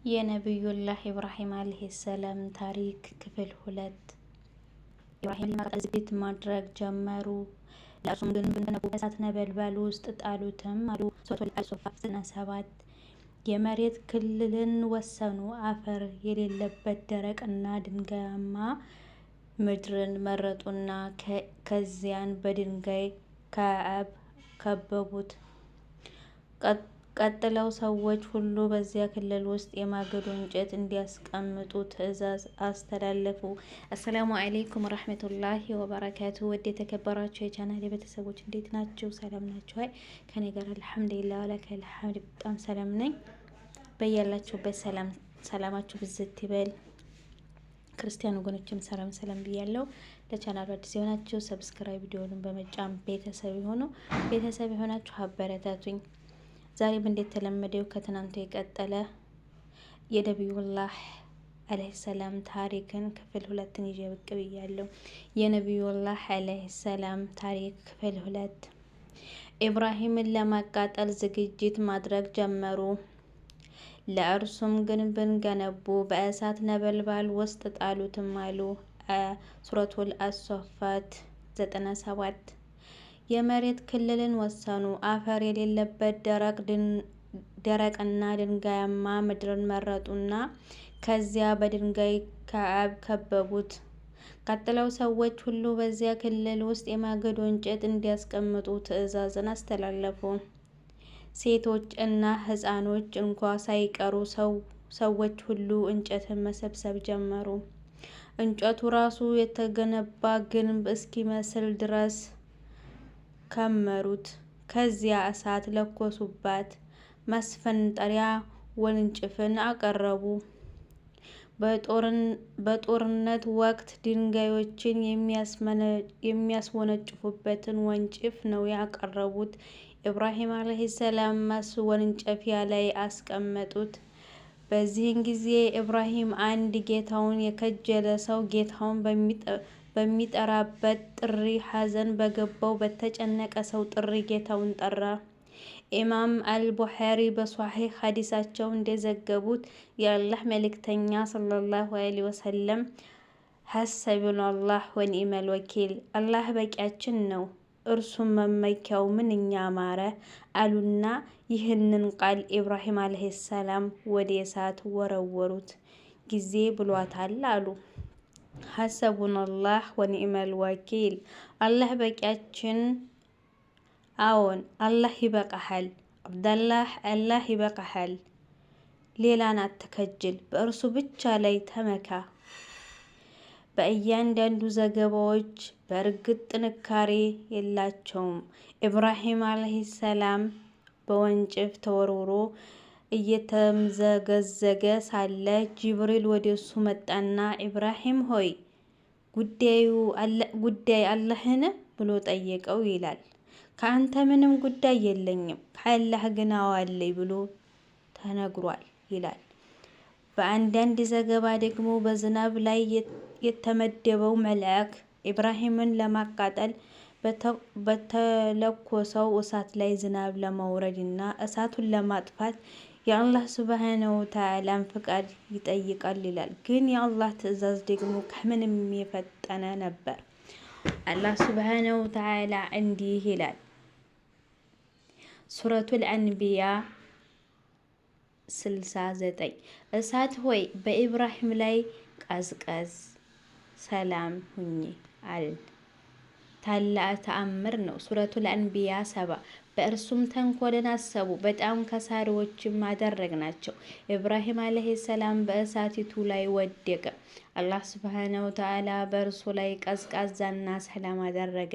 የነቢዩላህ ኢብራሂም አለይሂ ሰላም ታሪክ ክፍል 2። ኢብራሂም ለማቃጠል ዝግጅት ማድረግ ጀመሩ። ለእርሱም ግን በእሳት ነበልባል ውስጥ ጣሉትም አሉ። ሱረቱል አሶፋ 97 የመሬት ክልልን ወሰኑ። አፈር የሌለበት ደረቅና ድንጋያማ ምድርን መረጡና ከዚያን በድንጋይ ከአብ ከበቡት። ቀጥለው ሰዎች ሁሉ በዚያ ክልል ውስጥ የማገዶ እንጨት እንዲያስቀምጡ ትዕዛዝ አስተላለፉ። አሰላሙ አለይኩም ወራህመቱላሂ ወበረካቱ። ወደ የተከበራችሁ የቻናሌ ቤተሰቦች እንዴት ናችሁ? ሰላም ናችሁ? አይ ከኔ ጋር አልሐምዱሊላህ ወለከል ሐምድ በጣም ሰላም ነኝ። በያላችሁበት ሰላማችሁ ብዝት ይበል። ክርስቲያን ወገኖችም ሰላም ብያለሁ። ለቻናሉ አዲስ የሆናችሁ ሰብስክራይብ ቪዲዮውን በመጫን ቤተሰብ የሆናችሁ አበረታቱኝ። ዛሬም እንደተለመደው ከትናንቱ የቀጠለ የነቢዩላህ አለይሂ ሰላም ታሪክን ክፍል 2 ይዤ ብቅ ብያለሁ። የነቢዩላህ አለይሂ ሰላም ታሪክ ክፍል 2። ኢብራሂምን ለማቃጠል ዝግጅት ማድረግ ጀመሩ። ለእርሱም ግንብን ገነቡ፣ በእሳት ነበልባል ውስጥ ጣሉትም አሉ። ሱረቱል አሶፋት 97 የመሬት ክልልን ወሰኑ። አፈር የሌለበት ደረቅና ድንጋያማ ምድርን መረጡና ከዚያ በድንጋይ ከአብ ከበቡት። ቀጥለው ሰዎች ሁሉ በዚያ ክልል ውስጥ የማገዶ እንጨት እንዲያስቀምጡ ትዕዛዝን አስተላለፉ። ሴቶች እና ሕፃኖች እንኳ ሳይቀሩ ሰዎች ሁሉ እንጨትን መሰብሰብ ጀመሩ። እንጨቱ ራሱ የተገነባ ግንብ እስኪመስል ድረስ ከመሩት። ከዚያ እሳት ለኮሱባት። ማስፈንጠሪያ ወንጭፍን አቀረቡ። በጦርነት ወቅት ድንጋዮችን የሚያስወነጭፉበትን ወንጭፍ ነው ያቀረቡት። ኢብራሂም አለይሂ ሰላም ማስወንጨፊያ ላይ አስቀመጡት። በዚህን ጊዜ ኢብራሂም አንድ ጌታውን የከጀለ ሰው ጌታውን በሚጠራበት ጥሪ ሐዘን በገባው በተጨነቀ ሰው ጥሪ ጌታውን ጠራ። ኢማም አልቡኻሪ በሷሂህ ሐዲሳቸው እንደዘገቡት የአላህ መልእክተኛ ሰለላሁ ዐለይሂ ወሰለም ሐስቡናላህ ወኒዕመል ወኪል፣ አላህ በቂያችን ነው፣ እርሱም መመኪያው ምንኛ ማረ አሉና ይህንን ቃል ኢብራሂም አለይሂ ሰላም ወደ እሳት ወረወሩት። ጊዜ ብሏታል አሉ። ሐስቡናላህ ወኒዕመል ወኪል፣ አላህ በቂያችን፣ አዎን አላህ ይበቃሃል፣ አብደላህ አላህ ይበቃሃል፣ ሌላን አትከጅል፣ በእርሱ ብቻ ላይ ተመካ። በእያንዳንዱ ዘገባዎች በእርግጥ ጥንካሬ የላቸውም። ኢብራሂም አለይሂ ሰላም በወንጭፍ ተወርውሮ እየተምዘገዘገ ሳለ ጅብሪል ወደሱ መጣና ኢብራሂም ሆይ ጉዳይ አለህን ብሎ ጠየቀው ይላል። ከአንተ ምንም ጉዳይ የለኝም፣ ከአላህ ግን አዋለኝ ብሎ ተነግሯል ይላል። በአንዳንድ ዘገባ ደግሞ በዝናብ ላይ የተመደበው መልአክ ኢብራሂምን ለማቃጠል በተለኮሰው እሳት ላይ ዝናብ ለማውረድ እና እሳቱን ለማጥፋት የአላህ ሱብሃነሁ ወተዓላን ፍቃድ ይጠይቃል ይላል። ግን የአላህ ትዕዛዝ ደግሞ ከምንም የፈጠነ ነበር። አላህ ሱብሃነሁ ወተዓላ እንዲህ ይላል፣ ሱረቱል አንቢያ 69 እሳት ሆይ በኢብራሂም ላይ ቀዝቀዝ፣ ሰላም ሁኚ አልን። ታላቅ ተአምር ነው። ሱረቱል አንቢያ 70 በእርሱም ተንኮልን አሰቡ፣ በጣም ከሳሪዎችም አደረግናቸው። ኢብራሂም አለይሂ ሰላም በእሳቲቱ ላይ ወደቀ። አላህ ሱብሃነሁ ወተዓላ በእርሱ ላይ ቀዝቃዛና ሰላም አደረገ።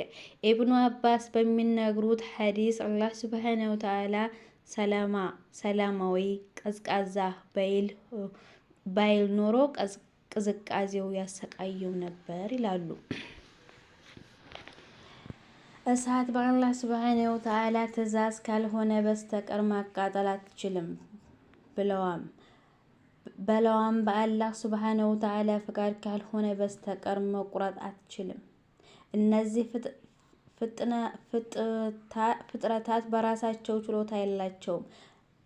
ኢብኑ አባስ በሚነግሩት ሐዲስ አላህ ሱብሃነሁ ወተዓላ ሰላማዊ ቀዝቃዛ ባይል ኖሮ ቅዝቃዜው ያሰቃየው ነበር ይላሉ። እሳት በአላህ ሱብሃነሁ ወተዓላ ትዕዛዝ ካልሆነ በስተቀር ማቃጠል አትችልም በለዋም በአላህ ሱብሃነሁ ወተዓላ ፍቃድ ካልሆነ በስተቀር መቁረጥ አትችልም። እነዚህ ፍጥረታት በራሳቸው ችሎታ የላቸውም።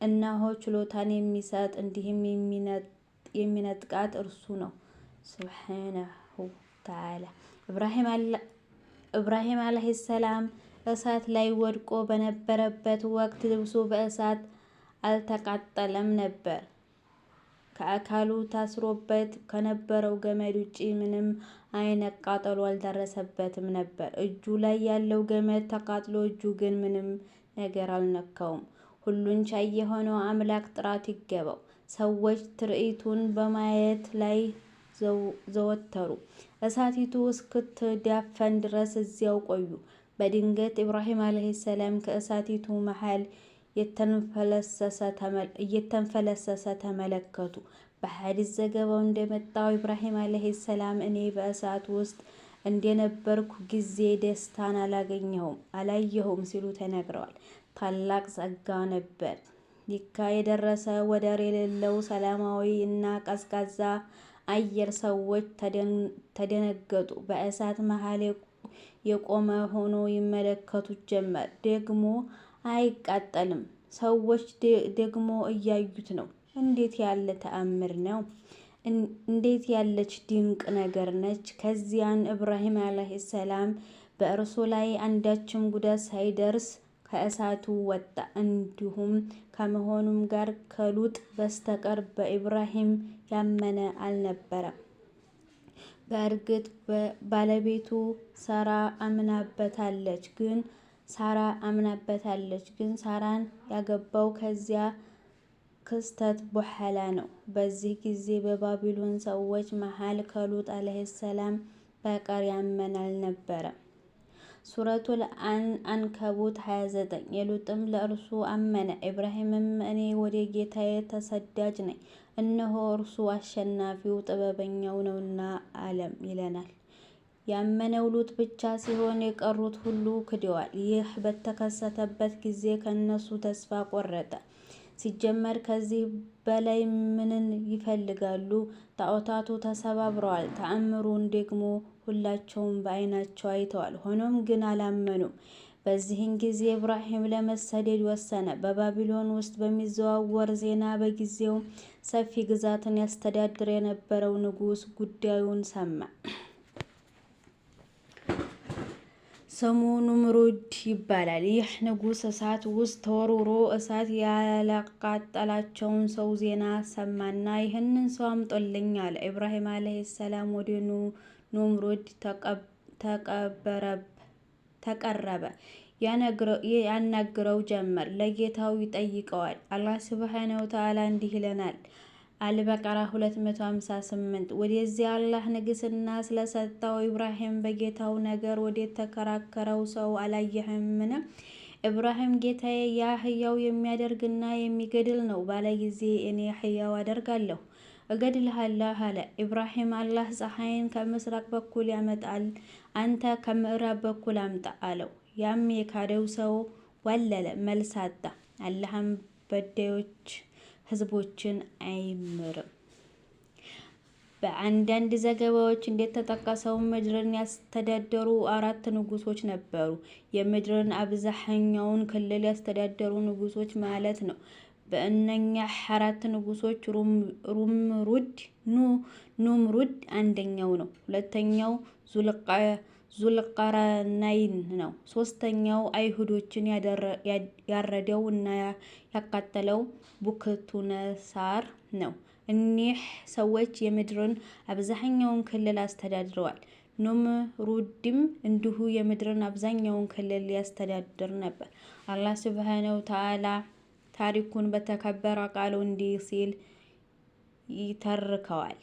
እነሆ ችሎታን የሚሰጥ እንዲህም የሚነጥቃት እርሱ ነው ሱብሓነሁ ተዓላ። ኢብራሂም ዓለይሂ ሰላም እሳት ላይ ወድቆ በነበረበት ወቅት ልብሱ በእሳት አልተቃጠለም ነበር። ከአካሉ ታስሮበት ከነበረው ገመድ ውጪ ምንም አይነት ቃጠሎ አልደረሰበትም ነበር። እጁ ላይ ያለው ገመድ ተቃጥሎ እጁ ግን ምንም ነገር አልነካውም። ሁሉን ቻይ የሆነው አምላክ ጥራት ይገባው። ሰዎች ትርኢቱን በማየት ላይ ዘወተሩ። እሳቲቱ እስክትዳፈን ድረስ እዚያው ቆዩ። በድንገት ኢብራሂም ዓለይሂ ሰላም ከእሳቲቱ መሃል እየተንፈለሰሰ ተመለከቱ። በሐዲስ ዘገባው እንደመጣው ኢብራሂም ዓለይሂ ሰላም እኔ በእሳት ውስጥ እንደነበርኩ ጊዜ ደስታን አላየሁም ሲሉ ተናግረዋል። ታላቅ ጸጋ ነበር። ይካ የደረሰ ወደር የሌለው ሰላማዊ እና ቀዝቃዛ አየር። ሰዎች ተደነገጡ። በእሳት መሃል የቆመ ሆኖ ይመለከቱት ጀመር። ደግሞ አይቃጠልም። ሰዎች ደግሞ እያዩት ነው። እንዴት ያለ ተአምር ነው! እንዴት ያለች ድንቅ ነገር ነች! ከዚያን ኢብራሂም ዓለይሂ ሰላም በእርሱ ላይ አንዳችም ጉዳት ሳይደርስ ከእሳቱ ወጣ። እንዲሁም ከመሆኑም ጋር ከሉጥ በስተቀር በኢብራሂም ያመነ አልነበረም። በእርግጥ ባለቤቱ ሳራ አምናበታለች፣ ግን ሳራን ያገባው ከዚያ ክስተት በኋላ ነው። በዚህ ጊዜ በባቢሎን ሰዎች መሃል ከሉጥ ዓለይሂ ሰላም በቀር ያመነ አልነበረም። ሱረቱል አንከቡት 29 የሉጥም ለእርሱ አመነ። ኢብራሂምም እኔ ወደ ጌታዬ ተሰዳጅ ነኝ፣ እነሆ እርሱ አሸናፊው ጥበበኛው ነውና አለም ይለናል። ያመነው ሉጥ ብቻ ሲሆን የቀሩት ሁሉ ክደዋል። ይህ በተከሰተበት ጊዜ ከነሱ ተስፋ ቆረጠ። ሲጀመር ከዚህ በላይ ምንን ይፈልጋሉ? ጣዖታቱ ተሰባብረዋል። ተአምሩን ደግሞ ሁላቸውም በዓይናቸው አይተዋል። ሆኖም ግን አላመኑም። በዚህን ጊዜ ኢብራሂም ለመሰደድ ወሰነ። በባቢሎን ውስጥ በሚዘዋወር ዜና በጊዜው ሰፊ ግዛትን ያስተዳድር የነበረው ንጉሥ ጉዳዩን ሰማ። ስሙ ኑምሩድ ይባላል። ይህ ንጉሥ እሳት ውስጥ ተወርውሮ እሳት ያላቃጠላቸውን ሰው ዜና ሰማና ይህንን ሰው አምጦልኝ አለ። ኢብራሂም ዓለይሂ ሰላም ወደ ኑምሩድ ተቀረበ። ያናግረው ጀመር። ለጌታው ይጠይቀዋል። አላህ ሱብሓነሁ ወተዓላ እንዲህ ይለናል። አልበቀራ 258 ወደዚህ አላህ ንግስና ስለሰጠው ኢብራሂም በጌታው ነገር ወደ ተከራከረው ሰው አላየህምን? ኢብራሂም ጌታዬ ያ ህያው የሚያደርግና የሚገድል ነው ባለ ጊዜ እኔ ህያው አደርጋለሁ እገድልሃለሁ አለ። ኢብራሂም አላህ ፀሐይን ከምስራቅ በኩል ያመጣል፣ አንተ ከምዕራብ በኩል አምጣ አለው። ያም የካደው ሰው ዋለለ፣ መልስ አጣ። አላህም በዳዮች ህዝቦችን አይምርም። በአንዳንድ ዘገባዎች እንደተጠቀሰው ምድርን ያስተዳደሩ 4 ንጉሶች ነበሩ። የምድርን አብዛኛውን ክልል ያስተዳደሩ ንጉሶች ማለት ነው። በእነኛ 4 ንጉሶች ኑምሩድ አንደኛው ነው። ሁለተኛው ዙልቀረናይን ነው። ሶስተኛው አይሁዶችን ያረደው እና ያቃጠለው ቡክቱነሳር ነው። እኒህ ሰዎች የምድርን አብዛኛውን ክልል አስተዳድረዋል። ኑምሩድም እንዲሁ የምድርን አብዛኛውን ክልል ያስተዳድር ነበር። አላህ ሱብሓነሁ ወተዓላ ታሪኩን በተከበረ ቃሉ እንዲህ ሲል ይተርከዋል።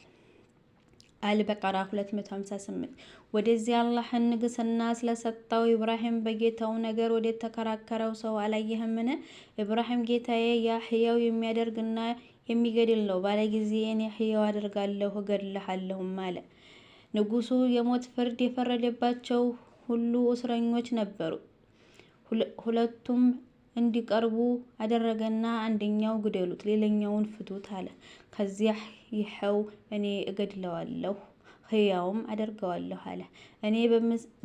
አልበቀራ 258 ወደዚህ አላህን ንግስና ስለሰጠው ኢብራሂም በጌታው ነገር ወደ ተከራከረው ሰው አላየህምን? ኢብራሂም ጌታዬ ያ ህያው የሚያደርግና የሚገድል ነው ባለ ጊዜ እኔ ህያው አደርጋለሁ እገድልሃለሁም አለ። ንጉሱ የሞት ፍርድ የፈረደባቸው ሁሉ እስረኞች ነበሩ። ሁለቱም እንዲቀርቡ አደረገና አንደኛው ግደሉት፣ ሌላኛውን ፍቱት አለ። ከዚያ ይኸው እኔ እገድለዋለሁ ህያውም አደርገዋለሁ አለ። እኔ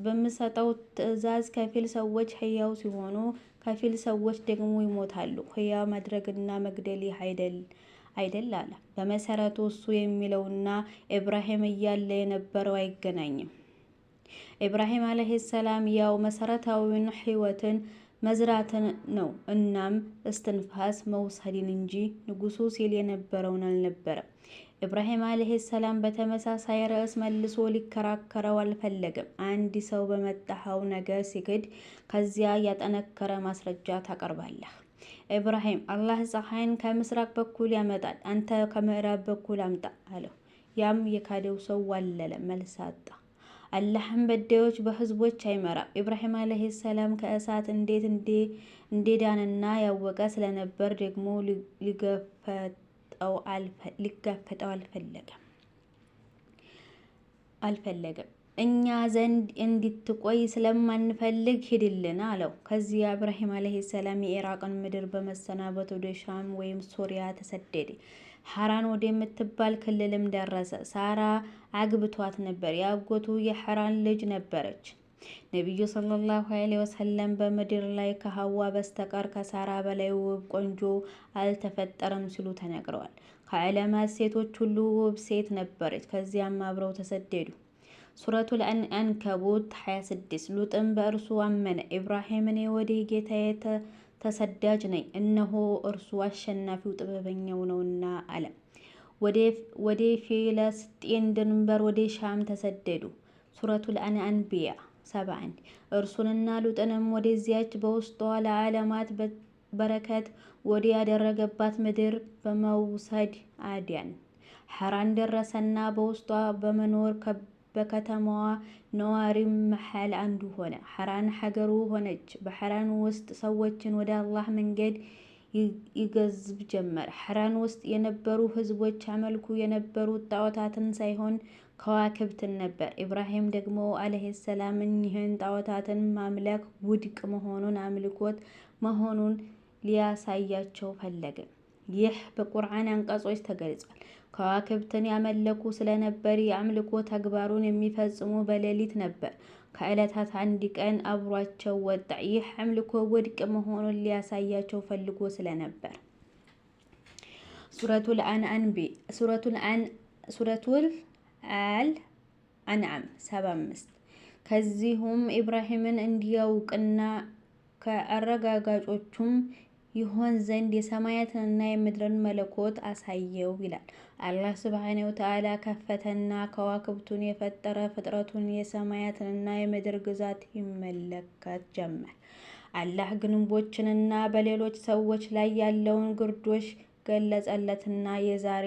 በምሰጠው ትእዛዝ ከፊል ሰዎች ህያው ሲሆኑ ከፊል ሰዎች ደግሞ ይሞታሉ። ህያው ማድረግና መግደል ይህ አይደል አለ። በመሰረቱ እሱ የሚለውና ኢብራሂም እያለ የነበረው አይገናኝም። ኢብራሂም አለይሂ ሰላም ያው መሰረታዊውን ህይወትን መዝራትን ነው። እናም እስትንፋስ መውሰድን እንጂ ንጉሱ ሲል የነበረውን አልነበረም። ኢብራሂም አለይሂ ሰላም በተመሳሳይ ርዕስ መልሶ ሊከራከረው አልፈለገም። አንድ ሰው በመጣኸው ነገር ሲክድ ከዚያ ያጠነከረ ማስረጃ ታቀርባለህ። ኢብራሂም አላህ ፀሐይን ከምስራቅ በኩል ያመጣል፣ አንተ ከምዕራብ በኩል አምጣ አለው። ያም የካደው ሰው ዋለለ፣ መልስ አጣ። አላህም በዳዮች በህዝቦች አይመራም። ኢብራሂም አለይሂ ሰላም ከእሳት እንዴት እንደዳነና ያወቀ ስለነበር ደግሞ ሊጋፈጠው አልፈለገም። እኛ ዘንድ እንድትቆይ ስለማንፈልግ ሂድልን አለው። ከዚያ ኢብራሂም አለይሂ ሰላም የኢራቅን ምድር በመሰናበት ወደ ሻም ወይም ሶሪያ ተሰደደ። ሐራን ወደምትባል ክልልም ደረሰ። ሳራ አግብቷት ነበር። የአጎቱ የሐራን ልጅ ነበረች። ነቢዩ ሰለላሁ ዐለይሂ ወሰለም በምድር ላይ ከሐዋ በስተቀር ከሳራ በላይ ውብ ቆንጆ አልተፈጠረም ሲሉ ተነግረዋል። ከዓለማት ሴቶች ሁሉ ውብ ሴት ነበረች። ከዚያም አብረው ተሰደዱ። ሱረቱል አንከቡት 26 ሉጥም በእርሱ አመነ። ኢብራሂም እኔ ወደ ጌታዬ ተሰዳጅ ነኝ፣ እነሆ እርሱ አሸናፊው ጥበበኛው ነውና አለ። ወደ ፊለስጤን ድንበር ወደ ሻም ተሰደዱ። ሱረቱል አንቢያ 71 እርሱንና ሉጥንም ወደዚያች በውስጧ ለዓለማት በረከት ወደ ያደረገባት ምድር በመውሰድ አዳን። ሐራን ደረሰና በውስጧ በመኖር በከተማዋ ነዋሪም መሃል አንዱ ሆነ። ሐራን ሀገሩ ሆነች። በሐራን ውስጥ ሰዎችን ወደ አላህ መንገድ ይገዝብ ጀመር። ሐራን ውስጥ የነበሩ ህዝቦች ያመልኩ የነበሩት ጣዖታትን ሳይሆን ከዋክብትን ነበር። ኢብራሂም ደግሞ አለይሂ ሰላም እኚህን ጣዖታትን ማምለክ ውድቅ መሆኑን አምልኮት መሆኑን ሊያሳያቸው ፈለገ። ይህ በቁርአን አንቀጾች ተገልጿል። ከዋክብትን ያመለኩ ስለነበር የአምልኮ ተግባሩን የሚፈጽሙ በሌሊት ነበር። ከዕለታት አንድ ቀን አብሯቸው ወጣ። ይህ አምልኮ ውድቅ መሆኑን ሊያሳያቸው ፈልጎ ስለነበር። ሱረቱል አንዓም 75 ከዚሁም ኢብራሂምን እንዲያውቅና ከአረጋጋጮቹም ይሆን ዘንድ የሰማያትንና የምድርን መለኮት አሳየው ይላል። አላህ ሱብሓነሁ ወተዓላ ከፈተና ከዋክብቱን የፈጠረ ፍጥረቱን የሰማያትንና የምድር ግዛት ይመለከት ጀመር። አላህ ግንቦችንና በሌሎች ሰዎች ላይ ያለውን ግርዶሽ ገለጸለትና የዛሬ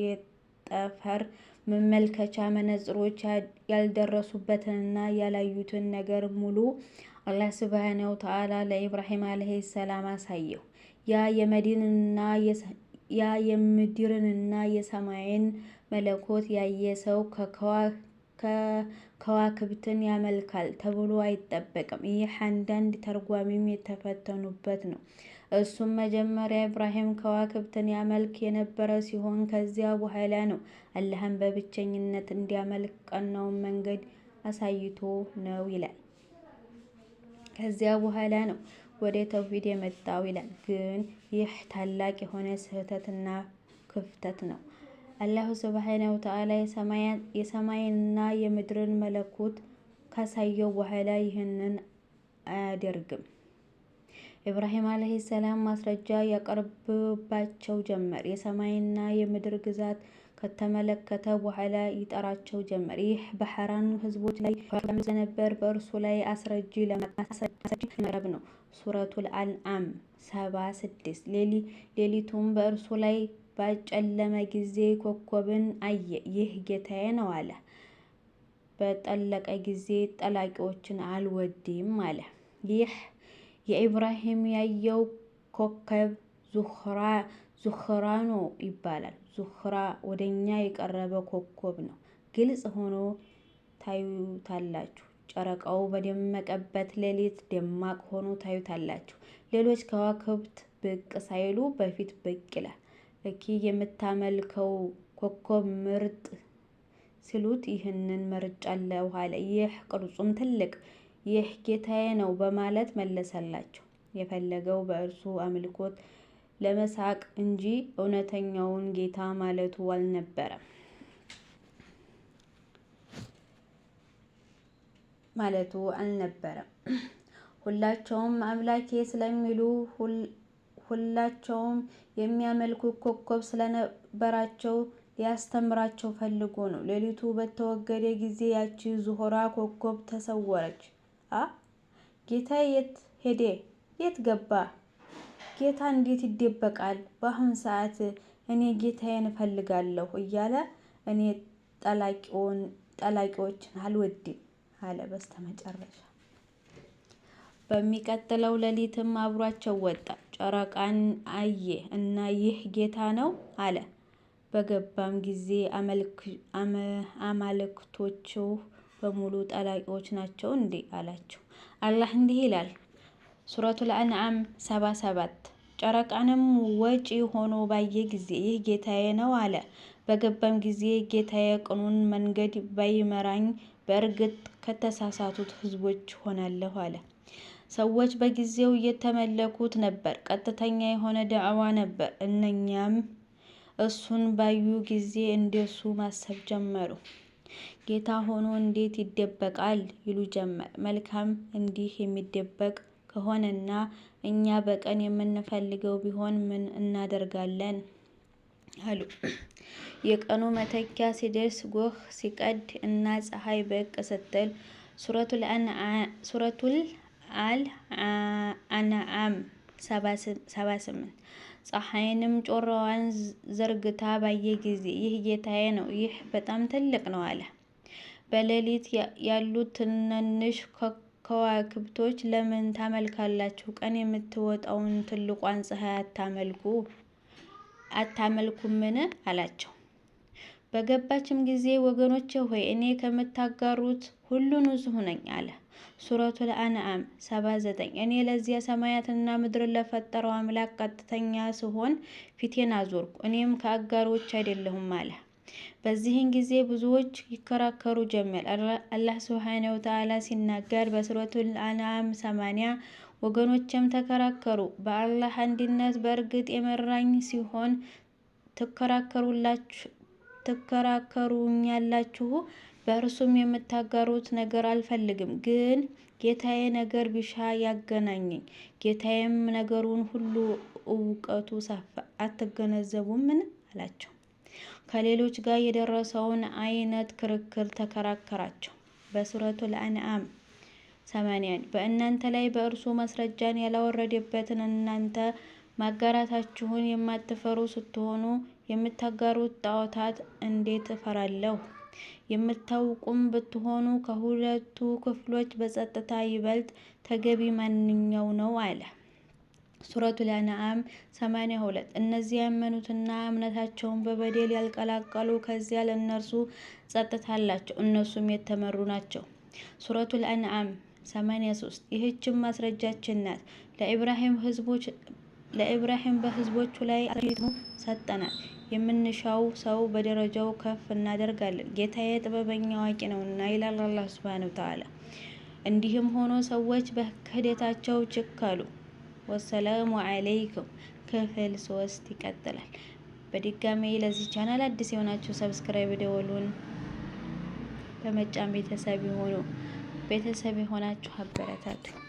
የጠፈር መመልከቻ መነጽሮች ያልደረሱበትንና ያላዩትን ነገር ሙሉ አላህ ሱብሓነሁ ወተዓላ ለኢብራሂም አለይሂ ሰላም አሳየው። ያ የምድርንና የሰማይን መለኮት ያየ ሰው ከዋክብትን ያመልካል ተብሎ አይጠበቅም። ይህ አንዳንድ ተርጓሚም የተፈተኑበት ነው። እሱም መጀመሪያ ኢብራሂም ከዋክብትን ያመልክ የነበረ ሲሆን ከዚያ በኋላ ነው አላህን በብቸኝነት እንዲያመልክ ቀናውን መንገድ አሳይቶ ነው ይላል። ከዚያ በኋላ ነው ወደ ተውሂድ የመጣው ይላል። ግን ይህ ታላቅ የሆነ ስህተትና ክፍተት ነው። አላሁ ሱብሓነሁ ወተዓላ የሰማይንና የምድርን መለኮት ካሳየው በኋላ ይህንን አያደርግም። ኢብራሂም አለይሂ ሰላም ማስረጃ ያቀርብባቸው ጀመር። የሰማይና የምድር ግዛት ከተመለከተ በኋላ ይጠራቸው ጀመር። ይህ በሐራን ህዝቦች ላይ ስለነበር በእርሱ ላይ አስረጂ ለማቅረብ ነው። ሱረቱል አንዓም 76 ሌሊቱም በእርሱ ላይ ባጨለመ ጊዜ ኮከብን አየ። ይህ ጌታዬ ነው አለ። በጠለቀ ጊዜ ጠላቂዎችን አልወድም አለ። ይህ የኢብራሂም ያየው ኮከብ ዙህራ ነው ይባላል። ዙህራ ወደኛ የቀረበ ኮከብ ነው። ግልጽ ሆኖ ታዩታላችሁ። ጨረቃው በደመቀበት ሌሊት ደማቅ ሆኖ ታዩታላችሁ። ሌሎች ከዋክብት ብቅ ሳይሉ በፊት ብቅ ይላል። እኪ የምታመልከው ኮከብ ምርጥ ሲሉት ይህንን መርጫለሁ አለ። ይህ ቅርጹም ትልቅ፣ ይህ ጌታዬ ነው በማለት መለሰላቸው። የፈለገው በእርሱ አምልኮት ለመሳቅ እንጂ እውነተኛውን ጌታ ማለቱ አልነበረም። ሁላቸውም አምላኬ ስለሚሉ ሁላቸውም የሚያመልኩት ኮከብ ስለነበራቸው ሊያስተምራቸው ፈልጎ ነው። ሌሊቱ በተወገደ ጊዜ ያቺ ዙሆራ ኮከብ ተሰወረች። ጌታ የት ሄደ? የት ገባ? ጌታ እንዴት ይደበቃል? በአሁን ሰዓት እኔ ጌታዬን እፈልጋለሁ እያለ እኔ ጠላቂዎችን አልወድም አለ። በስተመጨረሻ በሚቀጥለው ሌሊትም አብሯቸው ወጣ። ጨረቃን አየ እና ይህ ጌታ ነው አለ። በገባም ጊዜ አማልክቶቹ በሙሉ ጠላቂዎች ናቸው እንዴ አላቸው። አላህ እንዲህ ይላል ሱረቱል አንዓም 77 ጨረቃንም ወጪ ሆኖ ባየ ጊዜ ይህ ጌታዬ ነው አለ። በገባም ጊዜ ጌታዬ ቅኑን መንገድ ባይመራኝ በእርግጥ ከተሳሳቱት ህዝቦች ሆናለሁ አለ። ሰዎች በጊዜው እየተመለኩት ነበር። ቀጥተኛ የሆነ ዳዕዋ ነበር። እነኛም እሱን ባዩ ጊዜ እንደሱ ማሰብ ጀመሩ። ጌታ ሆኖ እንዴት ይደበቃል ይሉ ጀመር። መልካም እንዲህ የሚደበቅ ከሆነና እኛ በቀን የምንፈልገው ቢሆን ምን እናደርጋለን አሉ። የቀኑ መተኪያ ሲደርስ ጎህ ሲቀድ እና ፀሐይ ብቅ ስትል ሱረቱል አንዓም 78 ፀሐይንም ጮራዋን ዘርግታ ባየ ጊዜ ይህ ጌታዬ ነው፣ ይህ በጣም ትልቅ ነው አለ። በሌሊት ያሉት ትንንሽ ከዋክብቶች ለምን ታመልካላችሁ? ቀን የምትወጣውን ትልቋን ፀሐይ አታመልኩምን? አላቸው። በገባችም ጊዜ ወገኖቼ ሆይ እኔ ከምታጋሩት ሁሉ ንጹሕ ነኝ አለ። ሱረቱል አንዓም 79 እኔ ለዚያ ሰማያትና ምድርን ለፈጠረው አምላክ ቀጥተኛ ስሆን ፊቴን አዞርኩ፣ እኔም ከአጋሮች አይደለሁም አለ። በዚህን ጊዜ ብዙዎች ይከራከሩ ጀመር። አላህ ሱብሓነሁ ወተዓላ ሲናገር በሱረቱል አንዓም 80 ወገኖችም ተከራከሩ በአላህ አንድነት በእርግጥ የመራኝ ሲሆን ትከራከሩኛላችሁ፣ በእርሱም የምታጋሩት ነገር አልፈልግም። ግን ጌታዬ ነገር ቢሻ ያገናኘኝ፣ ጌታዬም ነገሩን ሁሉ እውቀቱ ሰፋ፣ አትገነዘቡምን አላቸው። ከሌሎች ጋር የደረሰውን አይነት ክርክር ተከራከራቸው። በሱረቱል አንዓም 81 በእናንተ ላይ በእርሱ ማስረጃን ያላወረደበትን እናንተ ማጋራታችሁን የማትፈሩ ስትሆኑ የምታጋሩት ጣዖታት እንዴት እፈራለሁ? የምታውቁም ብትሆኑ ከሁለቱ ክፍሎች በጸጥታ ይበልጥ ተገቢ ማንኛው ነው አለ። ሱረቱል አንዓም 82 እነዚህ ያመኑትና እምነታቸውን በበደል ያልቀላቀሉ ከዚያ ለእነርሱ ጸጥታ አላቸው፣ እነሱም የተመሩ ናቸው። ሱረቱል አንዓም 83 ይህችም ማስረጃችን ናት። ለኢብራሂም በህዝቦቹ ላይ አስረጅተን ሰጠናል። የምንሻው ሰው በደረጃው ከፍ እናደርጋለን፣ ጌታዬ ጥበበኛ አዋቂ ነውና ይላል አላህ ሱብሓነሁ ወተዓላ። እንዲህም ሆኖ ሰዎች በክህደታቸው ችክ አሉ። ወሰላሙ አለይኩም ክፍል 3 ይቀጥላል። በድጋሚ ለዚህ ቻናል አዲስ የሆናችሁ ሰብስክራይብ ደወሉን በመጫን ቤተሰብ የሆናችሁ አበረታቱ።